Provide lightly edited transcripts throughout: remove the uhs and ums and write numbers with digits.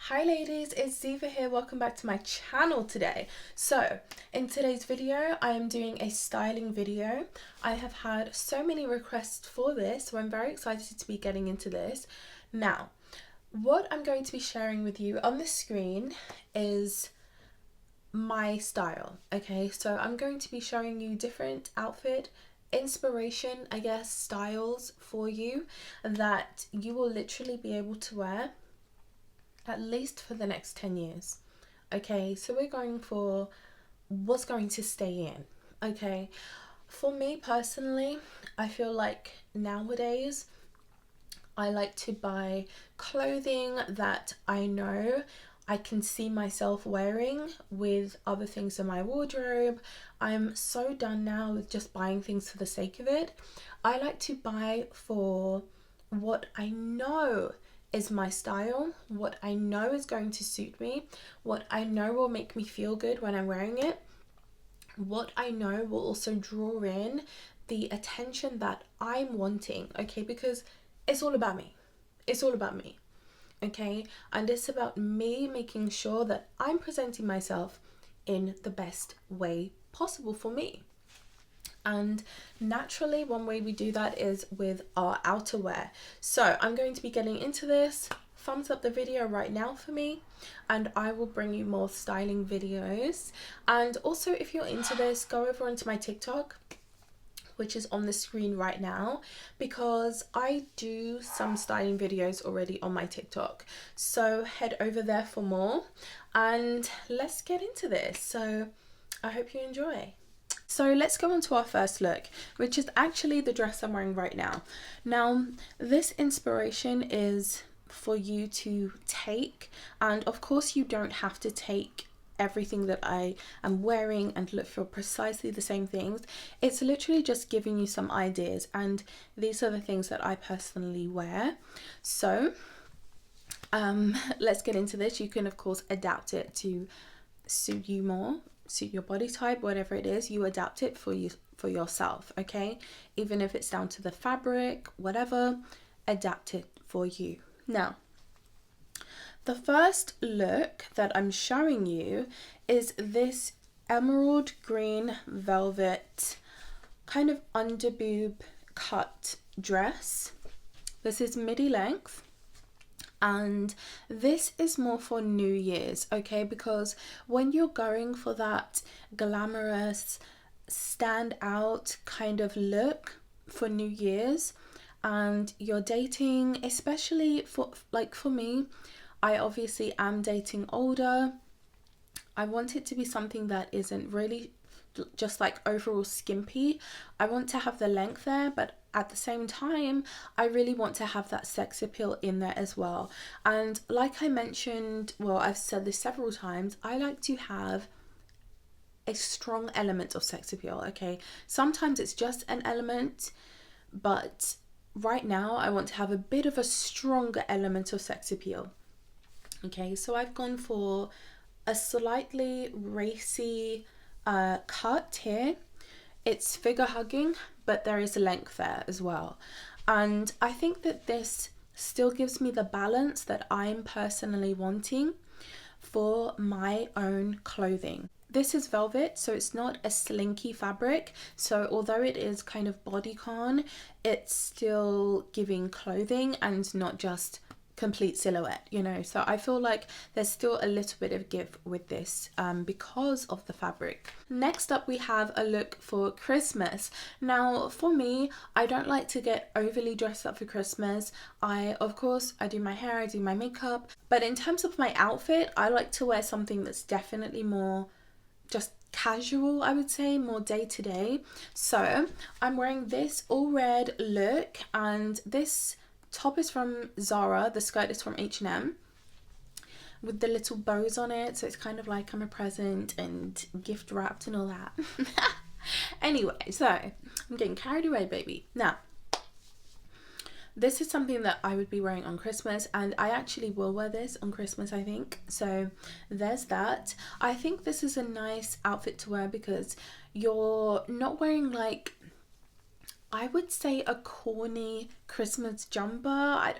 Hi ladies, it's Ziva here. Welcome back to my channel today. So in today's video, I am doing a styling video. I have had so many requests for this, so I'm very excited to be getting into this. Now, what I'm going to be sharing with you on the screen is my style. Okay, so I'm going to be showing you different outfit inspiration, I guess, styles for you that you will literally be able to wear at least for the next 10 years. Okay, so we're going for what's going to stay in. Okay, for me personally, I feel like nowadays I like to buy clothing that I know I can see myself wearing with other things in my wardrobe. I'm so done now with just buying things for the sake of it. I like to buy for what I know is my style, what I know is going to suit me, what I know will make me feel good when I'm wearing it, what I know will also draw in the attention that I'm wanting, okay? Because it's all about me. It's all about me, okay? And it's about me making sure that I'm presenting myself in the best way possible for me. And naturally, one way we do that is with our outerwear. So I'm going to be getting into this. Thumbs up the video right now for me, and I will bring you more styling videos. And also, if you're into this, go over onto my TikTok, which is on the screen right now, because I do some styling videos already on my TikTok. So head over there for more, and let's get into this. So I hope you enjoy. So let's go on to our first look, which is actually the dress I'm wearing right now. Now, this inspiration is for you to take, and of course you don't have to take everything that I am wearing and look for precisely the same things. It's literally just giving you some ideas, and these are the things that I personally wear. So let's get into this. You can of course adapt it to suit you more, suit your body type, whatever it is, you adapt it for yourself, okay? Even if it's down to the fabric, whatever, adapt it for you. Now, the first look that I'm showing you is this emerald green velvet kind of under boob cut dress. This is midi length. And this is more for New Year's, okay? Because when you're going for that glamorous, stand out kind of look for New Year's, and you're dating, especially for me, I obviously am dating older. I want it to be something that isn't really just like overall skimpy. I want to have the length there, but at the same time, I really want to have that sex appeal in there as well. And like I mentioned, well, I've said this several times, I like to have a strong element of sex appeal, okay? Sometimes it's just an element, but right now I want to have a bit of a stronger element of sex appeal. Okay, so I've gone for a slightly racy cut here. It's figure hugging, but there is a length there as well. And I think that this still gives me the balance that I'm personally wanting for my own clothing. This is velvet, so it's not a slinky fabric. So although it is kind of bodycon, it's still giving clothing and not just complete silhouette, you know. So I feel like there's still a little bit of give with this because of the fabric. Next up, we have a look for Christmas. Now for me, I don't like to get overly dressed up for Christmas. Of course I do my hair, I do my makeup, but in terms of my outfit, I like to wear something that's definitely more just casual, I would say, more day to day. So I'm wearing this all red look, and this top is from Zara, the skirt is from H&M with the little bows on it, so it's kind of like I'm a present and gift wrapped and all that. Anyway, so I'm getting carried away, baby. Now, this is something that I would be wearing on Christmas, and I actually will wear this on Christmas, I think. So there's that. I think this is a nice outfit to wear because you're not wearing like, I would say, a corny Christmas jumper.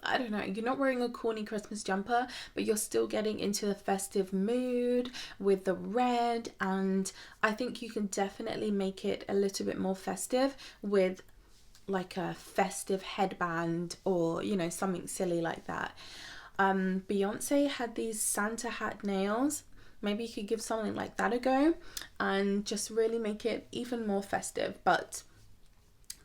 I don't know, you're not wearing a corny Christmas jumper, but you're still getting into the festive mood with the red. And I think you can definitely make it a little bit more festive with like a festive headband, or you know, something silly like that. Beyonce had these Santa hat nails. Maybe you could give something like that a go and just really make it even more festive. But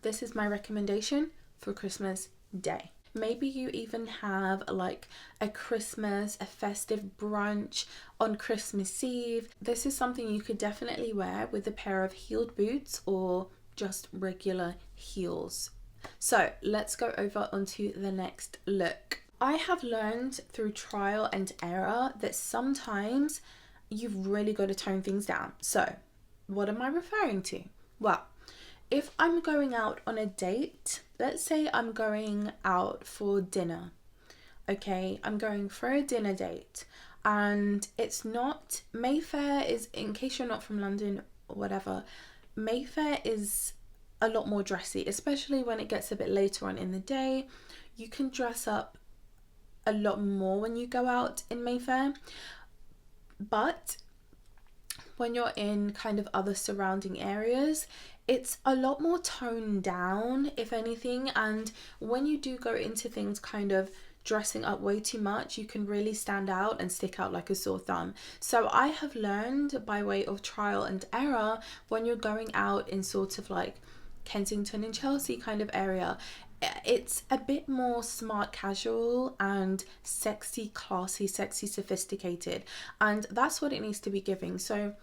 this is my recommendation for Christmas Day. Maybe you even have like a festive brunch on Christmas Eve. This is something you could definitely wear with a pair of heeled boots or just regular heels. So let's go over onto the next look. I have learned through trial and error that sometimes you've really got to tone things down. So what am I referring to? Well, if I'm going out on a date, let's say I'm going out for dinner, okay, I'm going for a dinner date, and it's not, Mayfair is, in case you're not from London or whatever, Mayfair is a lot more dressy, especially when it gets a bit later on in the day. You can dress up a lot more when you go out in Mayfair, but when you're in kind of other surrounding areas, it's a lot more toned down, if anything. And when you do go into things kind of dressing up way too much, you can really stand out and stick out like a sore thumb. So I have learned by way of trial and error, when you're going out in sort of like Kensington and Chelsea kind of area, it's a bit more smart casual and sexy, classy, sexy, sophisticated, and that's what it needs to be giving. So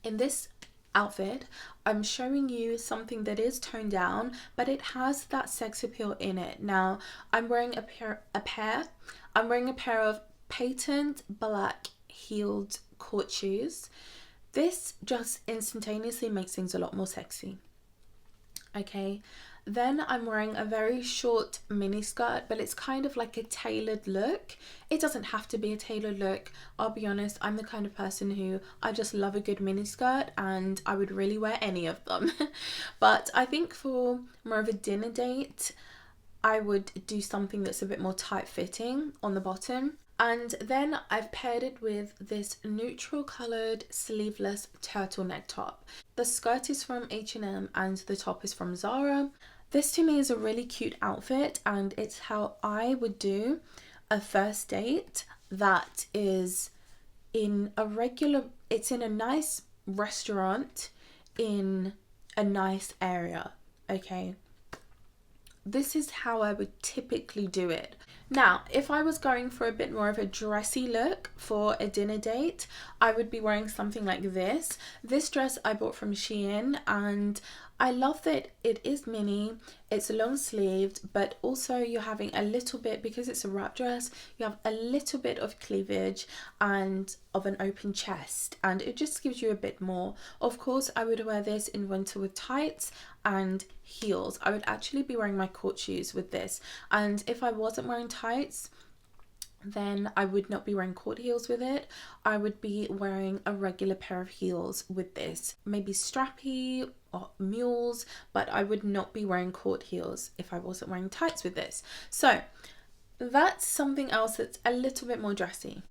in this outfit, I'm showing you something that is toned down, but it has that sex appeal in it. Now I'm wearing I'm wearing a pair of patent black heeled court shoes. This just instantaneously makes things a lot more sexy. Okay, then I'm wearing a very short mini skirt, but it's kind of like a tailored look. It doesn't have to be a tailored look. I'll be honest, I'm the kind of person who, I just love a good mini skirt, and I would really wear any of them. But I think for more of a dinner date, I would do something that's a bit more tight fitting on the bottom. And then I've paired it with this neutral coloured sleeveless turtleneck top. The skirt is from H&M and the top is from Zara. This to me is a really cute outfit, and it's how I would do a first date that is in it's in a nice restaurant in a nice area, okay? This is how I would typically do it. Now, if I was going for a bit more of a dressy look for a dinner date, I would be wearing something like this. This dress I bought from Shein, and I love that it is mini, it's long sleeved, but also you're having a little bit, because it's a wrap dress, you have a little bit of cleavage and of an open chest, and it just gives you a bit more. Of course, I would wear this in winter with tights and heels. I would actually be wearing my court shoes with this, and if I wasn't wearing tights, then I would not be wearing court heels with it. I would be wearing a regular pair of heels with this, maybe strappy or mules, but I would not be wearing court heels if I wasn't wearing tights with this. So that's something else that's a little bit more dressy.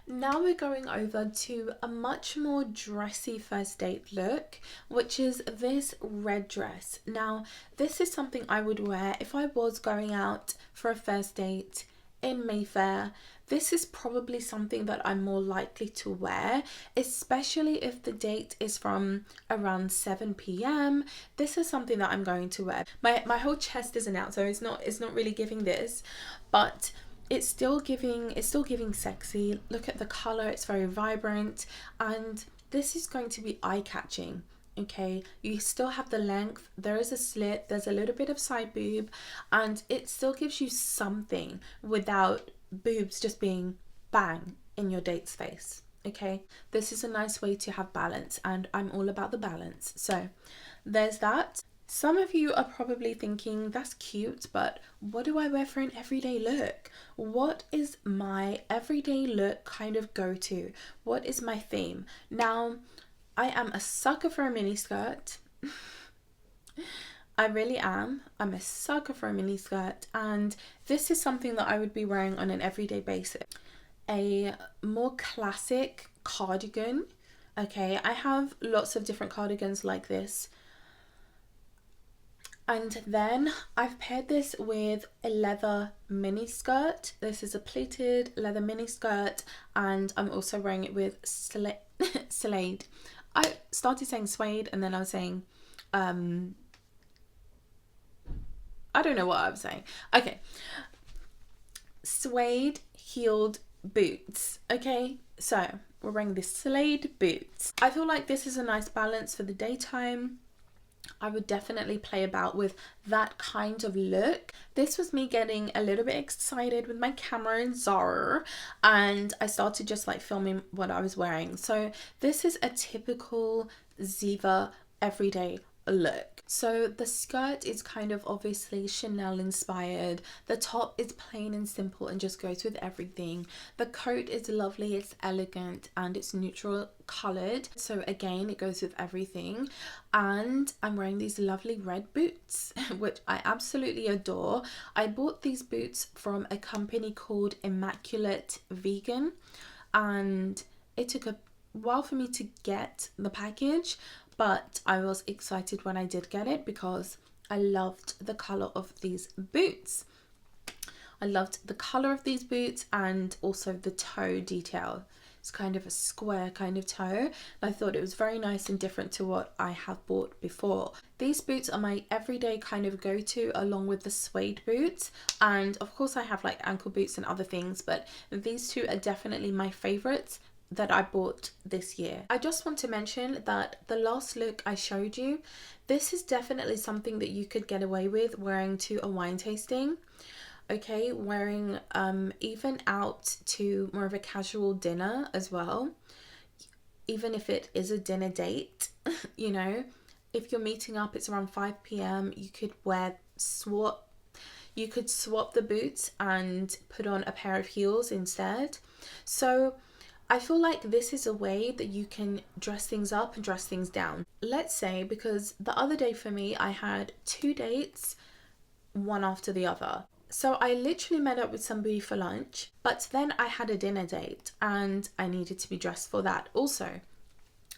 Now we're going over to a much more dressy first date look, which is this red dress. Now this is something I would wear if I was going out for a first date in Mayfair. This is probably something that I'm more likely to wear, especially if the date is from around 7 p.m. This is something that I'm going to wear. My whole chest isn't out, so it's not really giving this, but it's still giving sexy. Look at the color, it's very vibrant, and this is going to be eye-catching. Okay, you still have the length, there is a slit, there's a little bit of side boob, and it still gives you something without boobs just being bang in your date's face. Okay, this is a nice way to have balance, and I'm all about the balance. So there's that. Some of you are probably thinking, that's cute, but what do I wear for an everyday look? What is my everyday look kind of go-to? What is my theme? Now, I am a sucker for a mini skirt. I really am. I'm a sucker for a mini skirt, and this is something that I would be wearing on an everyday basis. A more classic cardigan. Okay, I have lots of different cardigans like this. And then I've paired this with a leather mini skirt. This is a pleated leather mini skirt, and I'm also wearing it with suede. I started saying suede and then I was saying, I don't know what I was saying. Okay. Suede heeled boots. Okay, so we're wearing the suede boots. I feel like this is a nice balance for the daytime. I would definitely play about with that kind of look. This was me getting a little bit excited with my camera and Zara, and I started just like filming what I was wearing. So this is a typical Ziva everyday look. So the skirt is kind of obviously Chanel inspired. The top is plain and simple and just goes with everything. The coat is lovely, it's elegant, and it's neutral colored. So again, it goes with everything. And I'm wearing these lovely red boots, which I absolutely adore. I bought these boots from a company called Immaculate Vegan, and it took a while for me to get the package, but I was excited when I did get it because I loved the color of these boots. I loved the color of these boots and also the toe detail. It's kind of a square kind of toe. I thought it was very nice and different to what I have bought before. These boots are my everyday kind of go-to along with the suede boots. And of course I have like ankle boots and other things, but these two are definitely my favorites that I bought this year. I just want to mention that the last look I showed you, this is definitely something that you could get away with wearing to a wine tasting. Okay, wearing even out to more of a casual dinner as well. Even if it is a dinner date, you know, if you're meeting up, it's around 5 p.m. you could swap the boots and put on a pair of heels instead. So I feel like this is a way that you can dress things up and dress things down. Let's say, because the other day for me, I had 2 dates, one after the other. So I literally met up with somebody for lunch, but then I had a dinner date and I needed to be dressed for that also.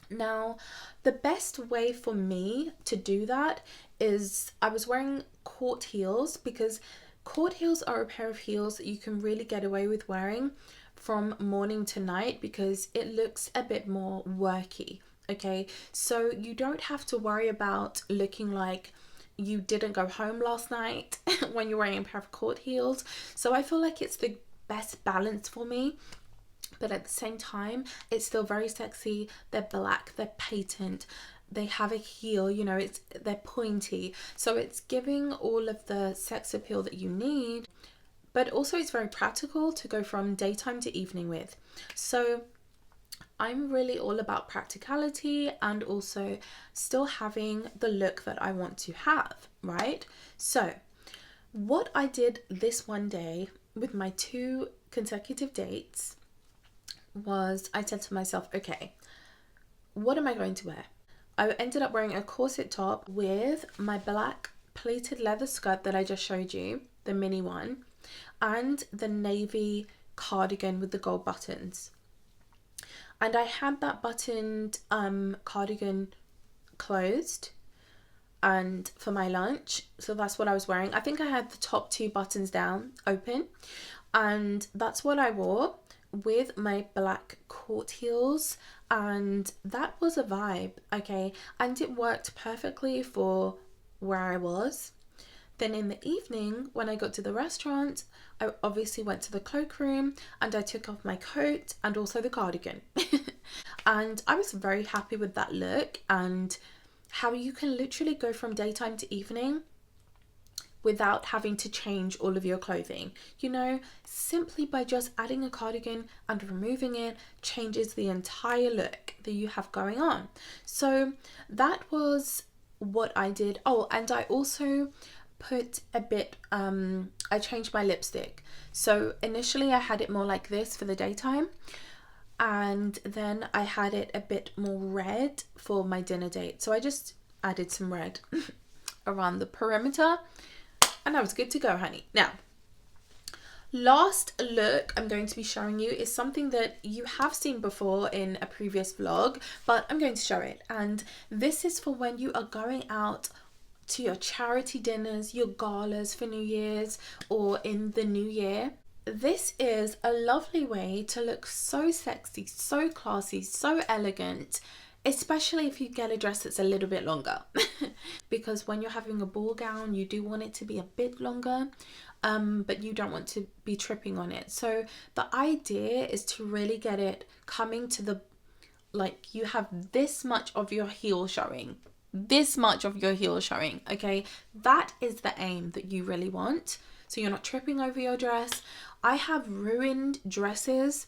Now, the best way for me to do that is I was wearing court heels, because court heels are a pair of heels that you can really get away with wearing from morning to night because it looks a bit more worky. Okay, so you don't have to worry about looking like you didn't go home last night when you're wearing a pair of court heels. So I feel like it's the best balance for me, but at the same time it's still very sexy. They're black, they're patent, they have a heel, you know, they're pointy, so it's giving all of the sex appeal that you need, but also it's very practical to go from daytime to evening with. So I'm really all about practicality and also still having the look that I want to have, right? So what I did this one day with my 2 consecutive dates was I said to myself, okay, what am I going to wear? I ended up wearing a corset top with my black pleated leather skirt that I just showed you, the mini one, and the navy cardigan with the gold buttons. And I had that buttoned cardigan closed and for my lunch, so that's what I was wearing. I think I had the top 2 buttons down open, and that's what I wore with my black court heels, and that was a vibe. Okay, and it worked perfectly for where I was. Then in the evening, when I got to the restaurant, I obviously went to the cloakroom and I took off my coat and also the cardigan. And I was very happy with that look and how you can literally go from daytime to evening without having to change all of your clothing. You know, simply by just adding a cardigan and removing it changes the entire look that you have going on. So that was what I did. Oh, and I also put a bit, I changed my lipstick. So initially I had it more like this for the daytime, and then I had it a bit more red for my dinner date. So I just added some red around the perimeter, and I was good to go, honey. Now, last look I'm going to be showing you is something that you have seen before in a previous vlog, but I'm going to show it. And this is for when you are going out to your charity dinners, your galas for New Year's, or in the new year. This is a lovely way to look so sexy, so classy, so elegant, especially if you get a dress that's a little bit longer. Because when you're having a ball gown, you do want it to be a bit longer, but you don't want to be tripping on it. So the idea is to really get it coming to the, like, you have this much of your heel showing. This much of your heel showing, okay? That is the aim that you really want. So you're not tripping over your dress. I have ruined dresses,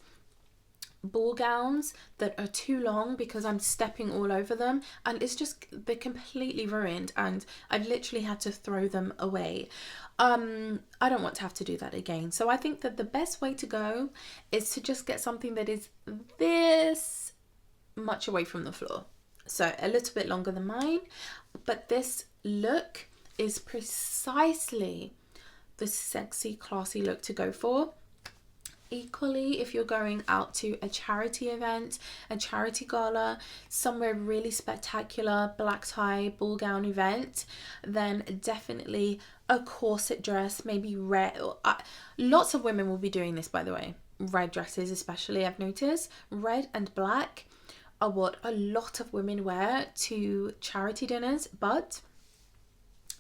ball gowns that are too long because I'm stepping all over them, and it's just, they're completely ruined, and I've literally had to throw them away. I don't want to have to do that again. So I think that the best way to go is to just get something that is this much away from the floor. So a little bit longer than mine, but this look is precisely the sexy, classy look to go for. Equally, if you're going out to a charity event, a charity gala, somewhere really spectacular, black tie, ball gown event, then definitely a corset dress, maybe red. Lots of women will be doing this, by the way. Red dresses especially, I've noticed. Red and black are what a lot of women wear to charity dinners, but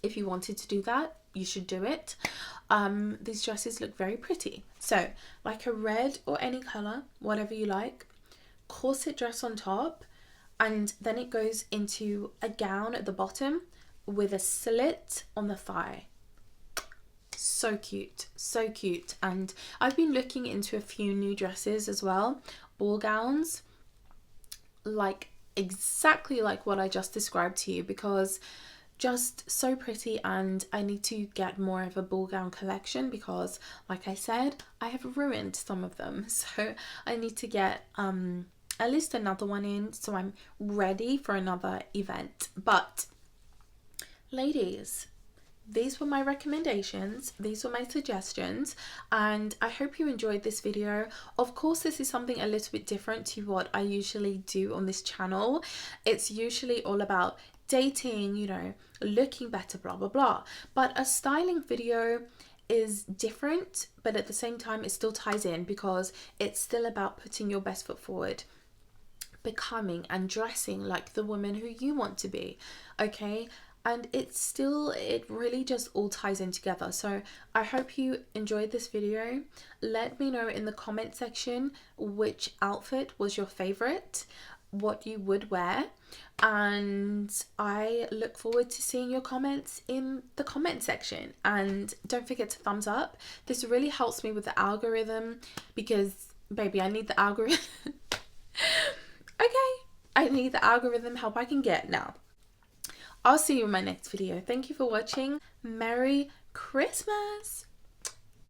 if you wanted to do that, you should do it. These dresses look very pretty. So like a red or any color, whatever you like, corset dress on top, and then it goes into a gown at the bottom with a slit on the thigh. So cute, so cute. And I've been looking into a few new dresses as well, ball gowns, like exactly like what I just described to you, because just so pretty, and I need to get more of a ball gown collection because, like I said, I have ruined some of them, so I need to get at least another one in so I'm ready for another event. But ladies, these were my recommendations, these were my suggestions, and I hope you enjoyed this video. Of course, this is something a little bit different to what I usually do on this channel. It's usually all about dating, you know, looking better, blah blah blah, but a styling video is different, but at the same time it still ties in because it's still about putting your best foot forward, becoming and dressing like the woman who you want to be, okay? And it really just all ties in together. So I hope you enjoyed this video. Let me know in the comment section which outfit was your favorite, what you would wear, and I look forward to seeing your comments in the comment section. And don't forget to thumbs up. This really helps me with the algorithm because, baby, I need the algorithm. Okay, I need the algorithm help I can get now. I'll see you in my next video. Thank you for watching. Merry Christmas!